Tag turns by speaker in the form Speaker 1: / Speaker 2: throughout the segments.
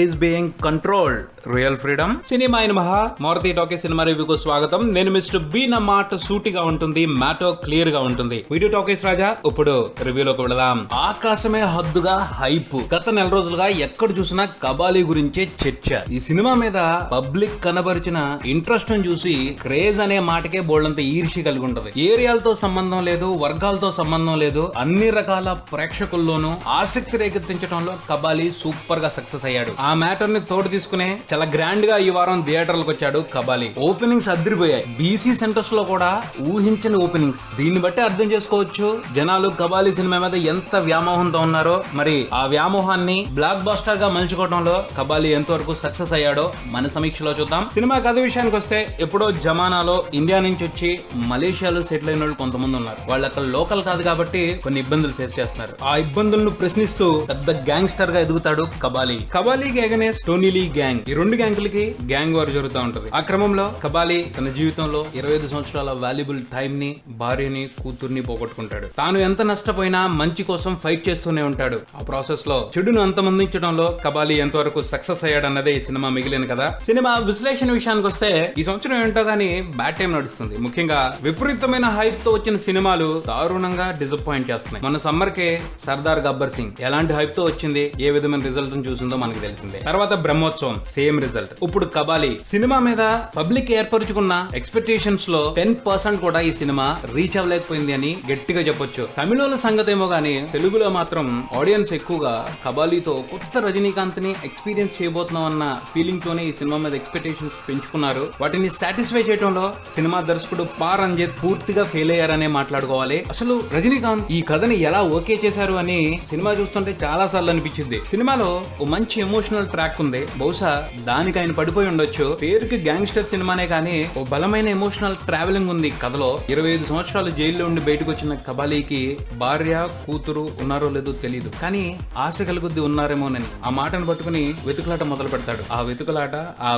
Speaker 1: is being controlled. Real freedom cinema అయిన మహా Maruti talkie cinema రివ్యూకు స్వాగతం. నేను మిస్టర్ బి. నా మాట సూటిగా ఉంటుంది, మ్యాటో క్లియర్ గా ఉంటుంది. వీడియో టాకీస్ రాజా. ఇప్పుడు రివ్యూలోకి వెళదాం. ఆకాశమే హద్దుగా హైప్. గత నెల రోజులుగా ఎక్కడ చూసినా కబాలీ గురించే చర్చ. ఈ సినిమా మీద పబ్లిక్ కనబరిచిన ఇంట్రెస్ట్ ను చూసి క్రేజ్ అనే మాటకే బోల్డంత ఈర్ష్య కలిగి ఉంటది. ఏరియాలతో సంబంధం లేదు, వర్గాలతో సంబంధం లేదు, అన్ని రకాల ప్రేక్షకుల్లోనూ ఆసక్తి రేకెత్తించడంలో కబాలీ సూపర్ గా సక్సెస్ అయ్యాడు. ఆ మ్యాటర్ ని తోడు తీసుకునే చాలా గ్రాండ్ గా ఈ వారం థియేటర్లకు వచ్చాడు కబాలీ. ఓపెనింగ్స్ అదిరిపోయాయి. బీసీ సెంటర్స్ లో కూడా ఊహించని ఓపెనింగ్స్. దీన్ని బట్టి అర్థం చేసుకోవచ్చు జనాలు కబాలీ సినిమా మీద ఎంత వ్యామోహంతో ఉన్నారో. మరి ఆ వ్యామోహాన్ని బ్లాక్ బస్టర్ గా మలుచుకోవడంలో కబాలీ ఎంతవరకు సక్సెస్ అయ్యాడో మన సమీక్షలో చూద్దాం. సినిమా కథ విషయానికి వస్తే ఎప్పుడో జమానాలో ఇండియా నుంచి వచ్చి మలేషియాలో సెటిల్ అయిన వాళ్ళు కొంతమంది ఉన్నారు. వాళ్ళు అక్కడ లోకల్ కాదు కాబట్టి కొన్ని ఇబ్బందులు ఫేస్ చేస్తున్నారు. ఆ ఇబ్బందులను ప్రశ్నిస్తూ పెద్ద గ్యాంగ్స్టర్ గా ఎదుగుతాడు కబాలీ. కబాలీకి ఎగనేస్ట్ టోనీ లీ గ్యాంగ్. ఈ రెండు గ్యాంగులకి గ్యాంగ్ వార్ జరుగుతూ ఉంటది. ఆ క్రమంలో కబాలీ తన జీవితంలో 25 సంవత్సరాల వాల్యుబుల్ టైం ని, భార్యని, కూతుర్ని పోగొట్టుకుంటాడు. తాను ఎంత నష్టపోయినా మంచి కోసం ఫైట్ చేస్తూనే ఉంటాడు. ఆ ప్రాసెస్ లో చెడును అంతమందించడంలో కబాలీ ఎంతవరకు సక్సెస్ అయ్యాడన్నదే ఈ సినిమా మిగిలిన కదా. సినిమా విశ్లేషణ విషయానికి వస్తే ఈ సంవత్సరం ఏంటో గానీ బ్యాడ్ టైం నడుస్తుంది. ముఖ్యంగా విపరీతమైన హైప్ తో వచ్చిన సినిమాలు దారుణంగా డిసప్పాయింట్ చేస్తున్నాయి. మొన్న సమ్మర్ కే సర్దార్ గబ్బర్ సింగ్ ఎలాంటి హైప్ తో వచ్చింది, ఏ విధమైన రిజల్ట్ చూసిందో మనకు తెలిసిందే. తర్వాత బ్రహ్మోత్సవం సేమ్ రిజల్ట్. ఇప్పుడు కబాలీ సినిమా మీద పబ్లిక్ ఏర్పరచుకున్న ఎక్స్పెక్టేషన్స్ లో 10% కూడా ఈ సినిమా రీచ్ అవ్వలేకపోయింది అని గట్టిగా చెప్పొచ్చు. తమిళ సంగతి ఏమో గానీ తెలుగులో మాత్రం ఆడియన్స్ ఎక్కువగా కబాలీతో కొత్త రజనీకాంత్ ని ఎక్స్పీరియన్స్ చేయబోతున్నాం అన్న ఫీలింగ్ తోనే ఈ సినిమా మీద ఎక్స్పెక్టేషన్స్ పెంచుకున్నారు. వాటిని సాటిస్ఫై చేయడంలో సినిమా దర్శకుడు పా రంజిత్ పూర్తిగా ఫెయిల్ అయ్యారనే మాట్లాడుకోవాలి. అసలు రజనీకాంత్ ఈ కథని ఎలా ఓకే చేశారు అని సినిమా చూస్తుంటే చాలా సార్లు అనిపించింది. సినిమాలో ఓ మంచి ఎమోషనల్ ట్రాక్ ఉంది. బహుశా దానికి ఆయన పడిపోయి ఉండొచ్చు. పేరుకి గ్యాంగ్స్టర్ సినిమానే కానీ ఓ బలమైన ఎమోషనల్ ట్రావెలింగ్ ఉంది కథలో. 25 సంవత్సరాలు జైల్లో ఉండి బయటకు వచ్చిన కబాలీకి భార్య, కూతురు ఉన్నారో లేదో తెలియదు, కానీ ఆశ కలుగుద్ది ఉన్నారేమోనని ఆ మాటను పట్టుకుని వెతుకులాట మొదలు పెడతాడు. ఆ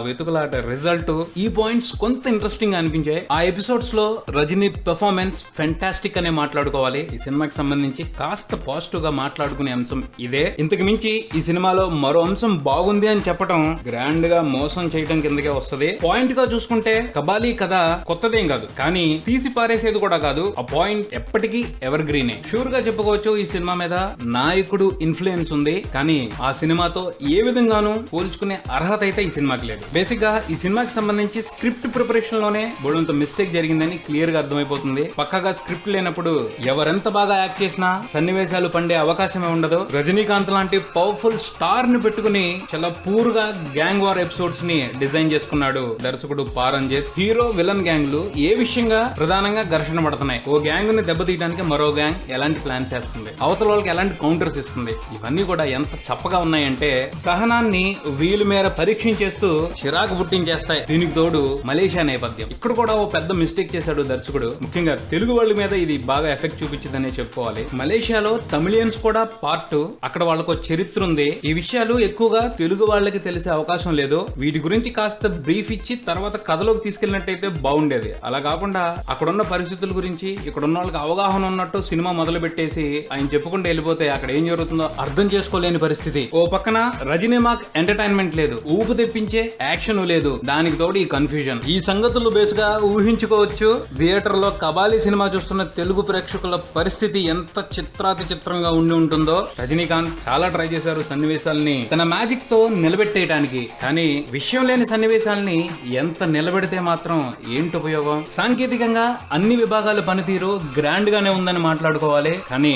Speaker 1: వెతుకులాట రిజల్ట్ ఈ పాయింట్స్ కొంత ఇంట్రెస్టింగ్ అనిపించాయి. ఆ ఎపిసోడ్స్ లో రజనీ పెర్ఫార్మెన్స్ ఫెంటాస్టిక్ అనే మాట్లాడుకోవాలి. ఈ సినిమాకి సంబంధించి కాస్త పాజిటివ్ గా మాట్లాడుకునే అంశం ఇదే. ఇంతకు మించి ఈ సినిమాలో మరో అంశం బాగుంది అని చెప్పడం గ్రాండ్ గా మోసం చేయడం కిందకే వస్తుంది. పాయింట్ గా చూసుకుంటే కబాలీ కథ కొత్తదేం కాదు, కానీ తీసి పారేసేది కూడా కాదు. ఆ పాయింట్ ఎప్పటికీ ఎవర్ గ్రీనే. షూర్ గా చెప్పుకోవచ్చు ఈ సినిమా మీద నాయకుడు ఇన్ఫ్లుయెన్స్ ఉంది, కానీ ఆ సినిమాతో ఏ విధంగానూ పోల్చుకునే అర్హత అయితే ఈ సినిమాకి లేదు. బేసిక్ గా ఈ సినిమాకి సంబంధించి స్క్రిప్ట్ ప్రిపరేషన్ లోనే బోడంత మిస్టేక్ జరిగిందని క్లియర్ గా అర్థమైపోతుంది. పక్కగా స్క్రిప్ట్ లేనప్పుడు ఎవరెంత బాగా యాక్ట్ చేసినా సన్నివేశాలు పండే అవకాశమే ఉండదు. రజనీకాంత్ లాంటి పవర్ఫుల్ స్టార్ ని పెట్టుకుని చాలా పూర్గా గ్యాంగ్ వార్ ఎపిసోడ్స్ ని డిజైన్ చేసుకున్నాడు దర్శకుడు పా రంజిత్. హీరో విలన్ గ్యాంగ్లు ఏ విషయంగా ప్రధానంగా ఘర్షణ పడుతున్నాయి, ఓ గ్యాంగ్ ని దెబ్బతీయడానికి మరో గ్యాంగ్ ఎలాంటి ప్లాన్స్ చేస్తుంది, అవతల వాళ్ళకి ఎలాంటి కౌంటర్స్ ఇస్తుంది, ఇవన్నీ కూడా ఎంత చప్పగా ఉన్నాయంటే సహనాన్ని వీలు మేర పరీక్షించేస్తూ చిరాకు పుట్టించేస్తాయి. దీనికి తోడు మలేషియా నేపథ్యం. ఇక్కడ కూడా ఓ పెద్ద మిస్టేక్ చేశాడు దర్శకుడు. ముఖ్యంగా తెలుగు వాళ్ళ మీద ఇది బాగా ఎఫెక్ట్ చూపించిందనే చెప్పుకోవాలి. మలేషియాలో తమిళియన్స్ కూడా పార్ట్, అక్కడ వాళ్ళకు చరిత్ర ఉంది. ఈ విషయాలు ఎక్కువగా తెలుగు వాళ్ళకి తెలిసే అవకాశం లేదు. వీటి గురించి కాస్త బ్రీఫ్ ఇచ్చి తర్వాత కథలోకి తీసుకెళ్లినట్టయితే బాగుండేది. అలా కాకుండా అక్కడున్న పరిస్థితుల గురించి ఇక్కడున్న వాళ్ళకి అవగాహన ఉన్నట్టు సినిమా మొదలు పెట్టేసి ఆయన చెప్పుకుంటూ వెళ్ళిపోతే అక్కడ ఏం జరుగుతుందో అర్థం చేసుకోలేని పరిస్థితి. ఓ పక్కన రజనీ మాక్ ఎంటర్టైన్మెంట్ లేదు, ఊపు తెప్పించే యాక్షన్ లేదు, దానికి తోడు ఈ కన్ఫ్యూజన్. ఈ సంగతులు బేస్ గా ఊహించుకోవచ్చు థియేటర్ లో కబాలీ సినిమా చూస్తున్న తెలుగు ప్రేక్షకుల పరిస్థితి ఎంత చిత్రాతి చిత్రంగా ఉండి ఉంటుందో. రజనీకాంత్ చాలా ట్రై చేశారు సన్నివేశాలని తన మ్యాజిక్ తో నిలబెట్టేయడానికి, కానీ విషయం లేని సన్నివేశాలని ఎంత నిలబెడితే మాత్రం ఏంటి ఉపయోగం. సాంకేతికంగా అన్ని విభాగాల పనితీరు గ్రాండ్ గానే ఉందని మాట్లాడుకోవాలి, కానీ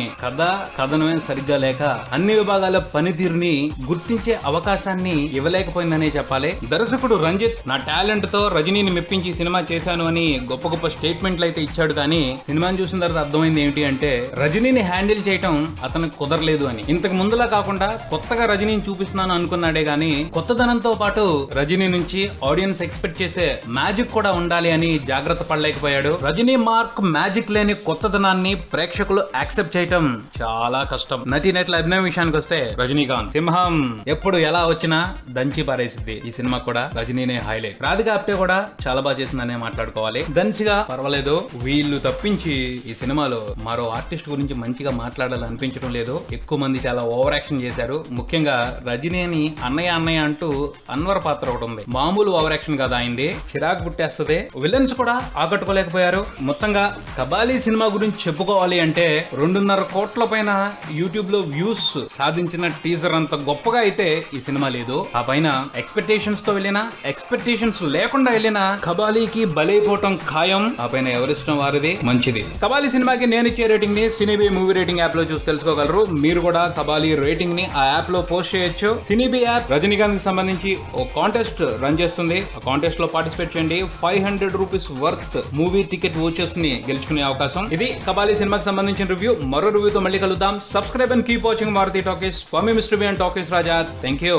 Speaker 1: కథనమే సరిగ్గా లేక అన్ని విభాగాల పనితీరుని గుర్తించే అవకాశాన్ని ఇవ్వలేకపోయిందనే చెప్పాలి. దర్శకుడు రంజిత్ నా టాలెంట్ తో రజనీని మెప్పించి సినిమా చేశాను అని గొప్ప గొప్ప స్టేట్మెంట్లు అయితే ఇచ్చాడు, కానీ సినిమాని చూసిన తర్వాత అర్థమైంది ఏంటి అంటే రజనీని హ్యాండిల్ చేయటం అతనికి కుదరలేదు అని. ఇంతకు ముందులా కాకుండా కొత్తగా రజనీని చూపిస్తున్నాను అనుకున్నాడే గానీ కొత్తదనంతో పాటు రజనీ నుంచి ఆడియన్స్ ఎక్స్పెక్ట్ చేసే మ్యాజిక్ కూడా ఉండాలి అని జాగ్రత్త పడలేకపోయాడు. రజనీ మార్క్ మ్యాజిక్ లేని కొత్తదనాన్ని ప్రేక్షకులు యాక్సెప్ట్ చేయటం చాలా కష్టం. నటీనటుల అభినయం విషయానికి వస్తే రజనీకాంత్ సింహం ఎప్పుడు ఎలా వచ్చినా దంచి పారేసిద్ది. ఈ సినిమా కూడా రజనీనే హైలైట్. రాధిక ఆప్టే కూడా చాలా బాగా చేసిందనే మాట్లాడుకోవాలి. దంచిగా పర్వాలేదు. వీళ్ళు తప్పించి ఈ సినిమాలో మరో ఆర్టిస్ట్ గురించి మంచిగా మాట్లాడాలనిపించడం లేదు. ఎక్కువ మంది చాలా ఓవర్ యాక్షన్ చేశారు. ముఖ్యంగా రజనీ అని అన్నయ్య అన్నయ్య అంటూ అన్వర్ పాత్ర ఒకటి ఉంది. మామూలు ఓవర్ యాక్షన్ కదా అయింది, చిరాకు పుట్టేస్తుంది. విలన్స్ కూడా ఆకట్టుకోలేకపోయారు. మొత్తంగా కబాలీ సినిమా గురించి చెప్పుకోవాలి అంటే 2.5 కోట్ల పైన యూట్యూబ్ లో వ్యూస్ సాధించిన టీజర్ అంత గొప్పగా అయితే ఈ సినిమా లేదు. ఆ పైన ఎక్స్పెక్టేషన్స్ తో వెళ్ళినా ఎక్స్పెక్టేషన్స్ లేకుండా వెళ్ళినా కబాలీకి బలైపోవటం ఖాయం. ఆ పైన ఎవరిష్టం వారిది. మంచిది. కబాలీ సినిమాకి నేను ఇచ్చే రేటింగ్ ని సినీబీ మూవీ రేటింగ్ యాప్ లో చూసి తెలుసుకోగలరు. మీరు కూడా కబాలీ రేటింగ్ ని ఆ యాప్ లో పోస్ట్ చేయొచ్చు. సినీబీ యాప్ రజనీకాంత్ కి సంబంధించి ఓ కాంటెస్ట్ రన్ చేస్తుంది. ఆ కాంటెస్ట్ లో పార్టిసిపేట్ చేయండి. 500 rupees worth movie ticket vouchers ని గెలుచుకునే అవకాశం. ఇది కబాలీ సినిమాకి సంబంధించిన రివ్యూ. మరో రివ్యూతో మళ్ళీ కలుద్దాం. Subscribe and keep watching Maruthi Talkies. For me mister B and Talkies Raja. Thank you.